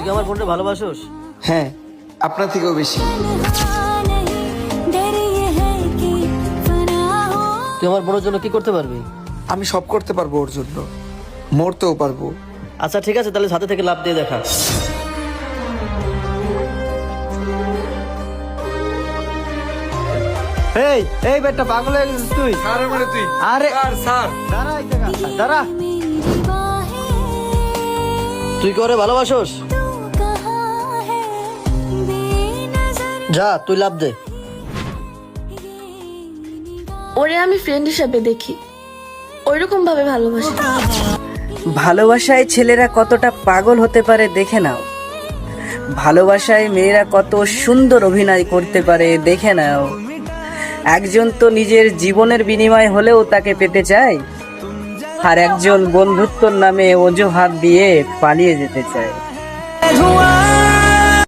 কি আমার বোনটা ভালোবাসোস? হ্যাঁ, আপনার থেকেও বেশি। তুই আমার বোনের জন্য কি করতে পারবি? আমি সব করতে পারবো ওর জন্য, মরতেও পারবো। আচ্ছা ঠিক আছে, তাহলে ছাদে থেকে লাফ দিয়ে দেখা। এই এই বেটা পাগল হয়ে গেছিস তুই? আরে স্যার দাঁড়া এই জায়গা, দাঁড়া। তুই কি ওরে ভালোবাসোস? যা তুই লাফ দে। ওরে আমি ফ্রেন্ড হিসেবে দেখি, ওইরকম ভাবে ভালোবাসি। ভালোবাসায় ছেলেরা কতটা পাগল হতে পারে দেখে নাও, ভালোবাসায় মেয়েরা কত সুন্দর অভিনয় করতে পারে দেখে নাও। একজন তো নিজের জীবনের বিনিময় হলেও তাকে পেতে চায়, আর একজন বন্ধুত্বর নামে অজুহাত দিয়ে পালিয়ে যেতে চায়।